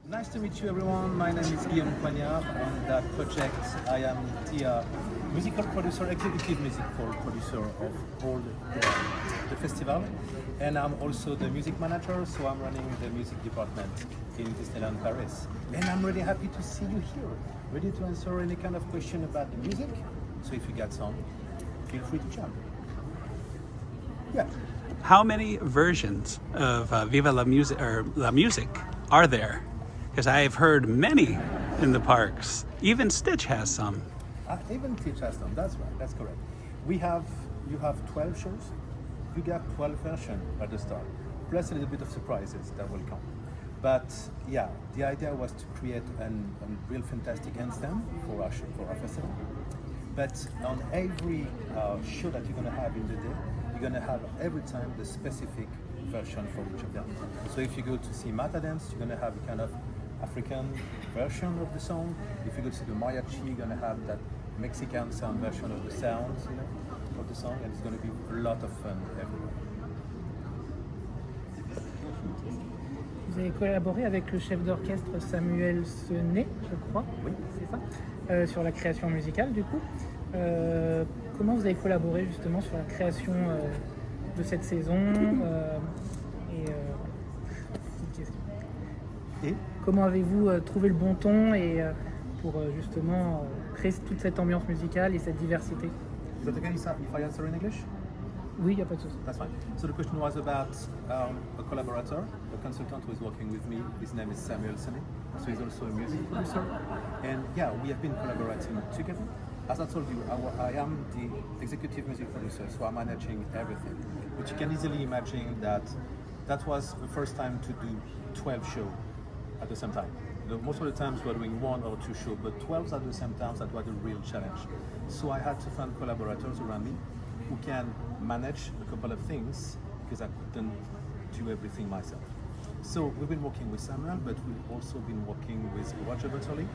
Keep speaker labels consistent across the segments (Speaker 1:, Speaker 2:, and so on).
Speaker 1: Nice to meet you, everyone. My name is Guillaume Coignard. On that project, I am the musical producer, executive musical producer of all the festival. And I'm also the music manager, so I'm running the music department in Disneyland Paris. And I'm really happy to see you here, ready to answer any kind of question about the music. So if you got some, feel free to jump. Yeah.
Speaker 2: How many versions of Viva la Music or La Music are there? Because I have heard many in the parks. Even Stitch has some.
Speaker 1: Even Stitch has some. That's right. That's correct. You have 12 shows. You get 12 versions at the start, plus a little bit of surprises that will come. But yeah, the idea was to create a real fantastic anthem for our festival. But on every show that you're going to have in the day, you're going to have every time the specific version for each of them. So if you go to see Mata Dance, you're going to have a kind of African version of the song. If you go to the mariachi, you're going to have that Mexican sound version of the sounds, of the song, and it's going to be a lot of fun everywhere.
Speaker 3: Vous avez collaboré avec le chef d'orchestre Samuel Senet, je crois.
Speaker 1: Oui.
Speaker 3: C'est ça, sur la création musicale du coup. Comment vous avez collaboré justement sur la création de cette saison petite question.
Speaker 1: Et
Speaker 3: comment avez-vous trouvé le bon ton et pour justement créer toute cette ambiance musicale et cette diversité?
Speaker 1: Is that okay if I answer in English?
Speaker 3: Oui, il n'y a pas de souci.
Speaker 1: That's fine. So the question was about a collaborator, a consultant who is working with me. His name is Samuel Senet. So he's also a music producer. And yeah, we have been collaborating together. As I told you, I am the executive music producer, so I'm managing everything. But you can easily imagine that was the first time to do 12 shows at the same time. Most of the times we're doing 1 or 2 shows, but 12 at the same time, that was a real challenge. So I had to find collaborators around me who can manage a couple of things because I couldn't do everything myself. So we've been working with Samuel, but we've also been working with Roger Butterly.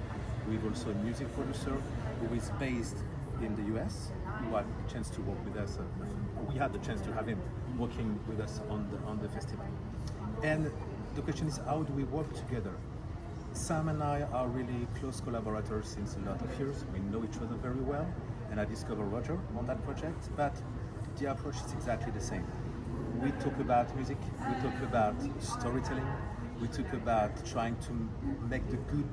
Speaker 1: We've also a music producer who is based in the US, who had a chance to work with us. We had the chance to have him working with us on the festival. And the question is, how do we work together? Sam and I are really close collaborators since a lot of years. We know each other very well, and I discovered Roger on that project, but the approach is exactly the same. We talk about music, we talk about storytelling, we talk about trying to make the good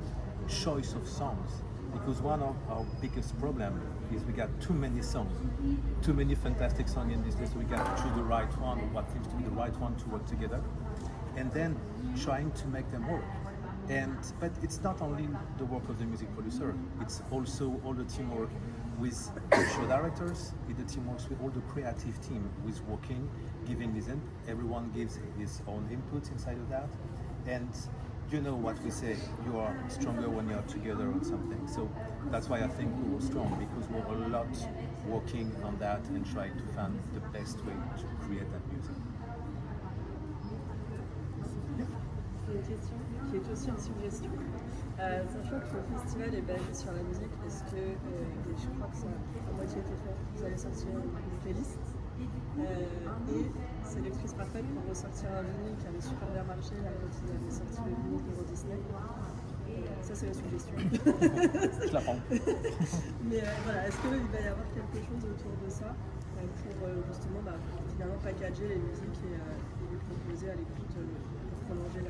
Speaker 1: choice of songs, because one of our biggest problems is we got too many songs, too many fantastic songs in this list, so we got to choose the right one, or what seems to be the right one to work together, and then trying to make them work. But it's not only the work of the music producer, it's also all the teamwork with the show directors, the teamwork with all the creative team who is working, giving his input. Everyone gives his own input inside of that. And you know what we say, you are stronger when you are together on something. So that's why I think we were strong, because we were a lot working on that and trying to find the best way to create that music.
Speaker 4: Une question qui est aussi une suggestion. Sachant que le festival est basé sur la musique, est-ce que, et je crois que ça a à moitié été fait, vous allez sortir une playlist et c'est l'excuse parfaite pour ressortir un vinyle qui avait super bien marché là quand ils avaient sorti le vinyle Euro Disney. Ça c'est la suggestion.
Speaker 1: Je la prends.
Speaker 4: Mais voilà, est-ce qu'il va y avoir quelque chose autour de ça pour justement finalement packager les musiques et les proposer à l'écoute pour prolonger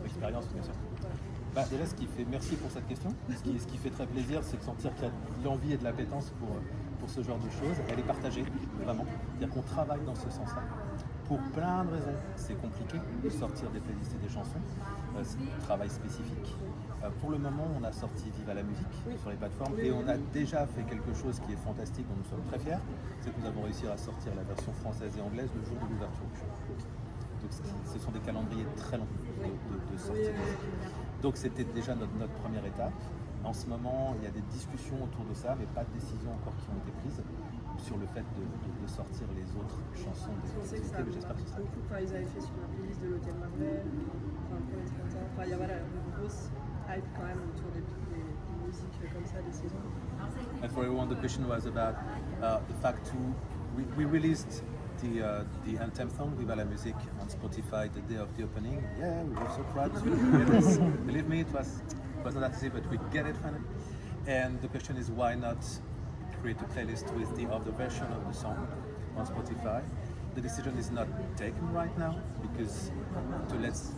Speaker 1: l'expérience, bien sûr. Voilà. Déjà, merci pour cette question. Ce qui fait très plaisir, c'est de sentir qu'il y a de l'envie et de l'appétence pour ce genre de choses. Elle est partagée, vraiment. C'est-à-dire qu'on travaille dans ce sens-là. Pour plein de raisons, c'est compliqué de sortir des playlists et des chansons. C'est un travail spécifique. Pour le moment, on a sorti Viva la musique sur les plateformes et on a déjà fait quelque chose qui est fantastique, dont nous sommes très fiers. C'est que nous avons réussi à sortir la version française et anglaise le jour de l'ouverture du show. Donc ce sont des calendriers très longs de sortie. Donc c'était déjà notre première étape. En ce moment, il y a des discussions autour de ça, mais pas de décisions encore qui ont été prises sur le fait de sortir les autres chansons des autres.
Speaker 4: J'espère que ce sera beaucoup. Ils avaient fait sur la playlist de l'Hôtel Marvel, pour les 30 ans. Il y a une grosse hype quand même autour des musiques comme ça, des saisons.
Speaker 1: And for everyone, the question was about the fact we released the anthem song Viva la Musique on Spotify the day of the opening. Yeah, we were so proud to get this. Believe me, it wasn't that easy, but we get it finally. And the question is, why not create a playlist with the other version of the song on Spotify? The decision is not taken right now because, let's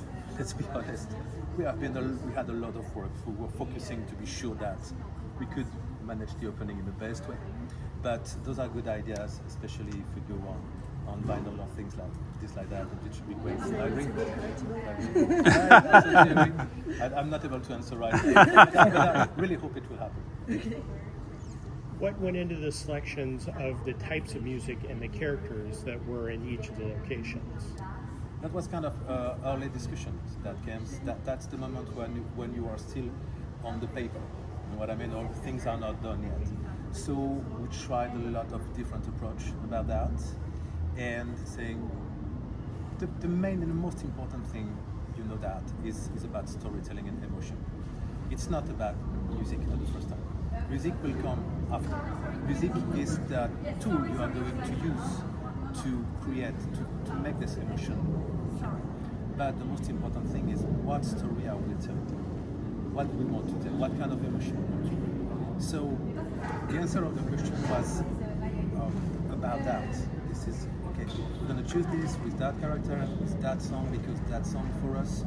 Speaker 1: be honest, we had a lot of work. We were focusing to be sure that we could manage the opening in the best way. But those are good ideas, especially if we go on vinyl or things like that. It should be great. I agree. I'm not able to answer right now, but I really hope it will happen.
Speaker 5: What went into the selections of the types of music and the characters that were in each of the locations?
Speaker 1: That was kind of early discussions that came. That's the moment when you are still on the paper. You know what I mean? All things are not done yet. So we tried a lot of different approach about that, and saying the main and the most important thing, you know, that is about storytelling and emotion. It's not about music at the first time. Music will come after. Music is the tool you are going to use to create, to make this emotion. But the most important thing is what story are we telling? What we want to tell? What kind of emotion we want to bring? So the answer of the question was about that. This is, okay, we're going to choose this with that character, with that song, because that song for us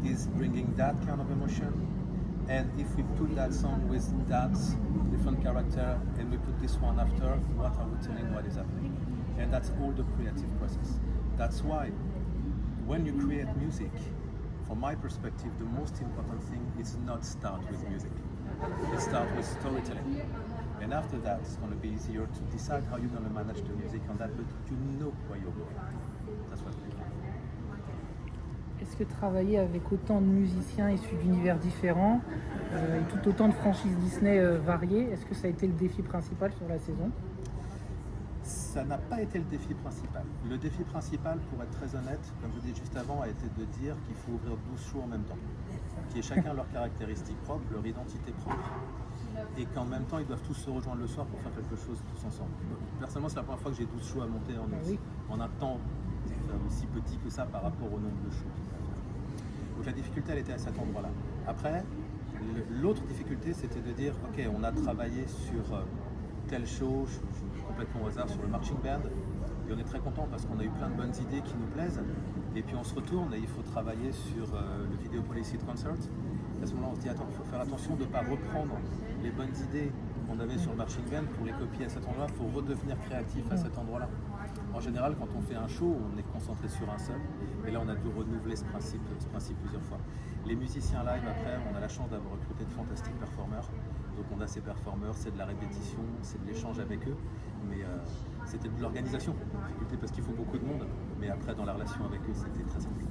Speaker 1: is bringing that kind of emotion. And if we put that song with that different character and we put this one after, what are we telling, what is happening? And that's all the creative process. That's why when you create music, from my perspective, the most important thing is not start with music. It starts with storytelling. And after that, it's going to be easier to decide how you're going to manage the music on that, but you know where you're going. That's what we do.
Speaker 3: Est-ce que travailler avec autant de musiciens issus d'univers différents et tout autant de franchises Disney variées, est-ce que ça a été le défi principal sur la saison?
Speaker 1: Ça n'a pas été le défi principal. Le défi principal, pour être très honnête, comme je disais juste avant, a été de dire qu'il faut ouvrir 12 shows en même temps, qui aient chacun leurs caractéristiques propres, leur identité propre, et qu'en même temps, ils doivent tous se rejoindre le soir pour faire quelque chose tous ensemble. Personnellement, c'est la première fois que j'ai 12 shows à monter en un temps aussi petit que ça par rapport au nombre de shows. Donc la difficulté, elle était à cet endroit-là. Après, l'autre difficulté, c'était de dire, ok, on a travaillé sur tel show, complètement au hasard, sur le marching band, et on est très content parce qu'on a eu plein de bonnes idées qui nous plaisent, et puis on se retourne et il faut travailler sur le Video Policy Concert. À ce moment-là, on se dit, attends, il faut faire attention de ne pas reprendre les bonnes idées qu'on avait sur le marching band pour les copier à cet endroit-là, il faut redevenir créatif à cet endroit-là. En général, quand on fait un show, on est concentré sur un seul, et là on a dû renouveler ce principe plusieurs fois. Les musiciens live, après, on a la chance d'avoir recruté de fantastiques performeurs, donc on a ces performeurs, c'est de la répétition, c'est de l'échange avec eux, mais c'était de l'organisation, difficulté parce qu'il faut beaucoup de monde, mais après dans la relation avec eux, c'était très simple.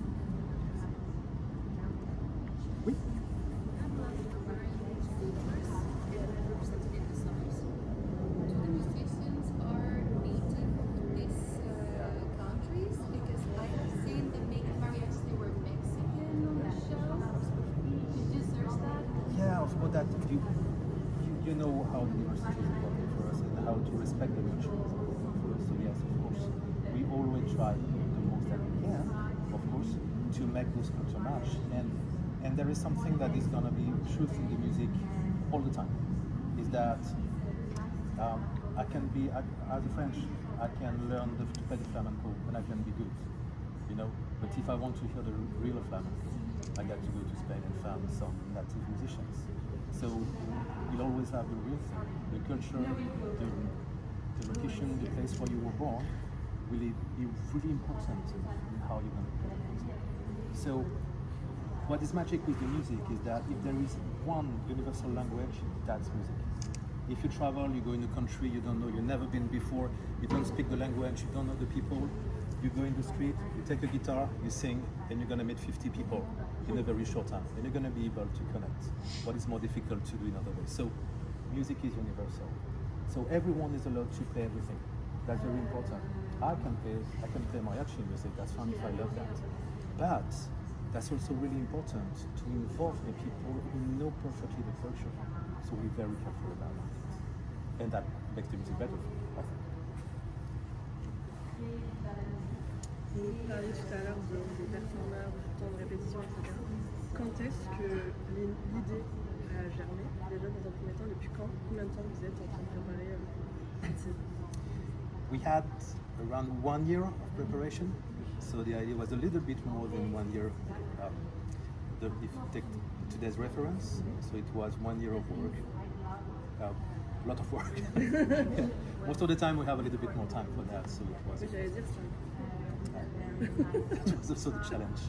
Speaker 1: Oui. For that, you know how the university is important for us and how to respect the culture is important for us. So yes, of course, we always try the most that we can, of course, to make those culture match. And there is something that is going to be truth in the music all the time, is that I can be, as a French, I can learn to play the flamenco and I can be good, you know. But if I want to hear the real flamenco, I got to go to Spain and find some native musicians. So you'll always have the real thing, the culture, the location, the place where you were born, will be really important in how you're going to play music. So what is magic with the music is that if there is one universal language, that's music. If you travel, you go in a country you don't know, you've never been before, you don't speak the language, you don't know the people, you go in the street, you take a guitar, you sing, and you're going to meet 50 people in a very short time. And you're going to be able to connect. What is more difficult to do in other ways. So music is universal. So everyone is allowed to play everything. That's very important. I can play mariachi music, that's fine if I love that. But that's also really important to involve the people who know perfectly the culture. So we're very careful about that. And that makes the music better, I think.
Speaker 4: Vous parliez tout à l'heure des performeurs, du temps de répétition, etc. Quand est-ce que l'idée a germé? Déjà dans un premier temps, depuis quand? Combien de temps vous êtes en train de préparer cette saison?
Speaker 1: We had around 1 year of preparation, so the idea was a little bit more than 1 year. If you take today's reference, so it was 1 year of work, a lot of work. Most of the time we have a little bit more time for that, so it was.
Speaker 4: Oui, j'allais dire ça.
Speaker 1: That was also the challenge.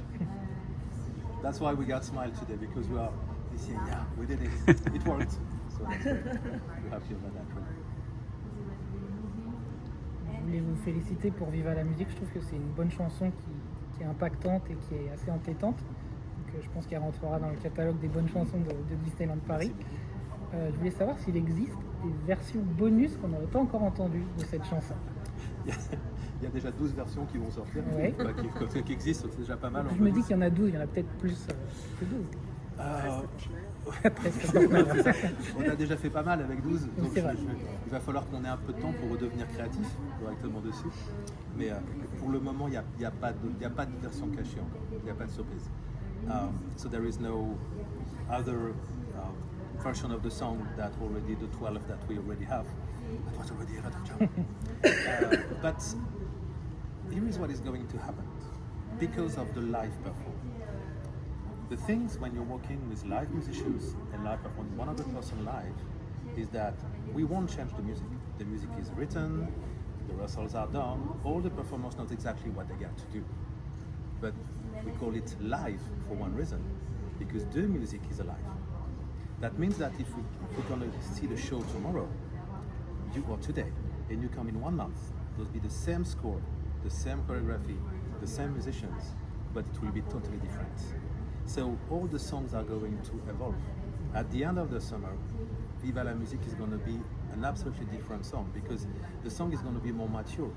Speaker 1: That's why we got Smile today, because we are saying, yeah, we did it. It worked. So that's great. We're happy about that. Really.
Speaker 3: Je voulais vous féliciter pour Viva la musique. Je trouve que c'est une bonne chanson qui est impactante et qui est assez entêtante. Donc, je pense qu'elle rentrera dans le catalogue des bonnes chansons de Disneyland Paris. Je voulais savoir s'il existe des versions bonus qu'on n'aurait pas encore entendues de cette chanson.
Speaker 1: Il y a déjà 12 versions qui vont sortir,
Speaker 3: Ouais.
Speaker 1: qui existent, c'est déjà pas mal.
Speaker 3: Je me dis qu'il y en a 12, il y en a peut-être plus que 12.
Speaker 1: On a déjà fait pas mal avec 12, donc
Speaker 3: C'est vrai.
Speaker 1: il va falloir qu'on ait un peu de temps pour redevenir créatif directement dessus. Mais pour le moment, il n'y a pas de version cachée encore, il n'y a pas de surprise. So there is no other version of the song that already, the 12 that we already have. That was already a lot of job. But here is what is going to happen because of the live performance. The things when you're working with live musicians and live performance 100% live is that we won't change the music. The music is written, the rehearsals are done, all the performers know exactly what they got to do. But we call it live for one reason, because the music is alive. That means that if we're going to see the show tomorrow, or today, and you come in 1 month, it will be the same score, the same choreography, the same musicians, but it will be totally different. So all the songs are going to evolve. At the end of the summer, Viva la Musique is going to be an absolutely different song, because the song is going to be more mature,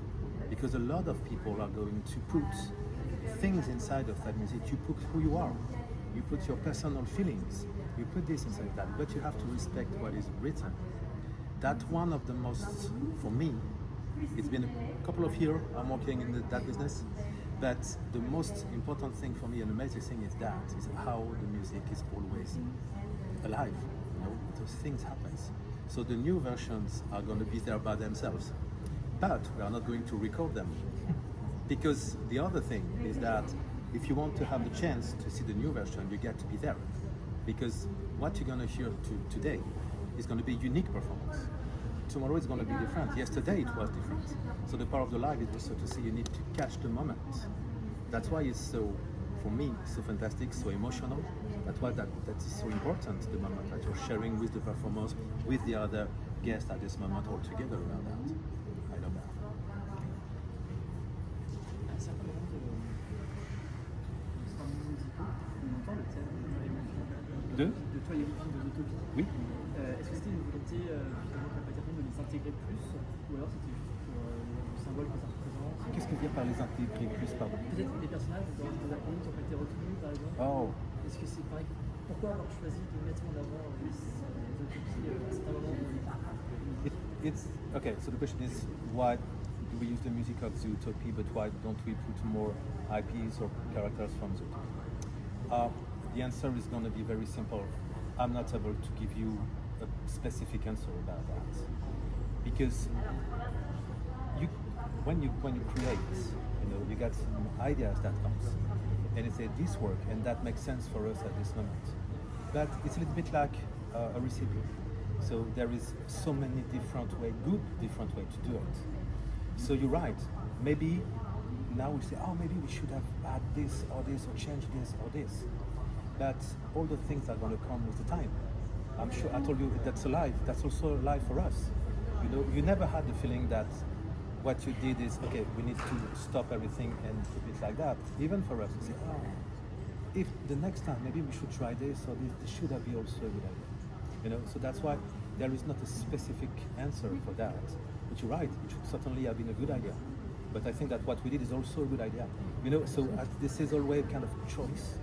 Speaker 1: because a lot of people are going to put things inside of that music. You put who you are, you put your personal feelings, you put this inside that, but you have to respect what is written. That's one of the most, for me, it's been a couple of years I'm working in that business, but the most important thing for me and amazing thing is how the music is always alive. You know, those things happen. So the new versions are going to be there by themselves, but we are not going to record them. Because the other thing is that if you want to have the chance to see the new version, you get to be there. Because what you're going to hear today is going to be a unique performance. Tomorrow it's going to be different. Yesterday it was different. So the power of the live is also to see you need to catch the moment. That's why it's so, for me, so fantastic, so emotional. That's why that is so important, the moment that you're sharing with the performers, with the other guests at this moment, all together around that. I love that.
Speaker 6: À un certain moment de standards musicaux, on entend le thème
Speaker 1: De
Speaker 6: Toi et de l'utopie.
Speaker 1: Oui.
Speaker 6: Est-ce que c'était une volonté finalement de les intégrer plus, ou alors c'était juste pour le symbole que ça représente?
Speaker 1: Qu'est-ce que veut dire par les intégrer plus, pardon?
Speaker 6: Peut-être des personnages dans des acronymes qui n'ont pas été retenus par exemple.
Speaker 1: Oh.
Speaker 6: Est-ce que c'est pareil? Pourquoi avoir choisi de mettre en avant les utopies à certains moments de
Speaker 1: It's okay. So the question is, why do we use the music of Zootopia, but why don't we put more IPs or characters from Zootopia? The answer is going to be very simple. I'm not able to give you a specific answer about that, because when you create, you get some ideas that comes, and you say this work and that makes sense for us at this moment. But it's a little bit like a recipe. So there is so many different way to do it. So you're right. Maybe now we say, oh, maybe we should have had this or change this or this. But all the things are going to come with the time. I'm sure I told you that's alive. That's also alive for us. You never had the feeling that what you did is, okay, we need to stop everything and keep it like that. Even for us, we say, oh, if the next time maybe we should try this or this should have been also a good idea. So that's why there is not a specific answer for that. But you're right, it should certainly have been a good idea. But I think that what we did is also a good idea. So this is always kind of choice.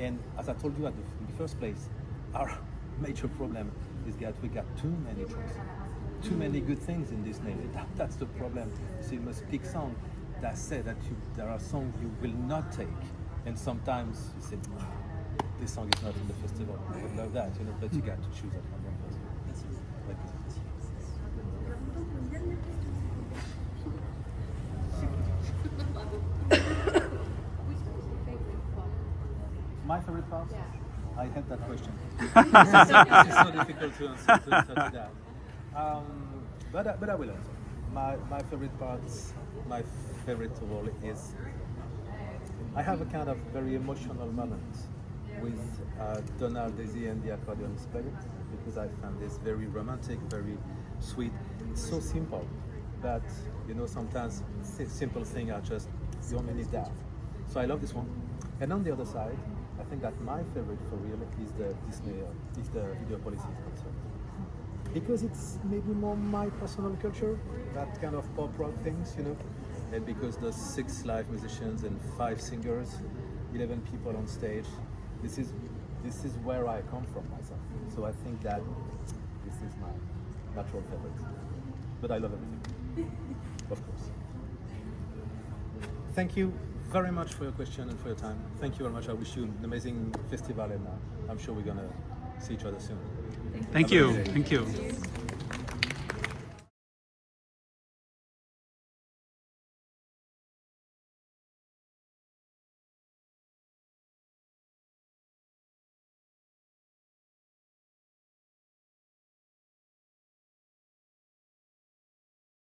Speaker 1: And as I told you in the first place, our major problem is that we got too many choices. Too many good things in Disney. That's the problem. So you must pick some. that say that there are songs you will not take, and sometimes you say, this song is not in the festival. I would love that, but you got to choose it from one person. Like, my favorite part? Yeah. I hate that question. It's so difficult to answer that. But I will answer. My favorite parts, my favorite role is I have a kind of very emotional moment with Donald, Daisy, and the accordion player because I found this very romantic, very sweet. It's so simple, but sometimes simple things are just you only need that. So I love this one. And on the other side, I think that my favorite for real is the Disney, is the Video Policies concert. Because it's maybe more my personal culture, that kind of pop rock things, and because the 6 live musicians and 5 singers, 11 people on stage, this is where I come from myself. So I think that this is my natural favorite. But I love everything, of course. Thank you very much for your question and for your time. Thank you very much. I wish you an amazing festival, and I'm sure we're gonna see each other soon.
Speaker 2: Thank you. Thank you.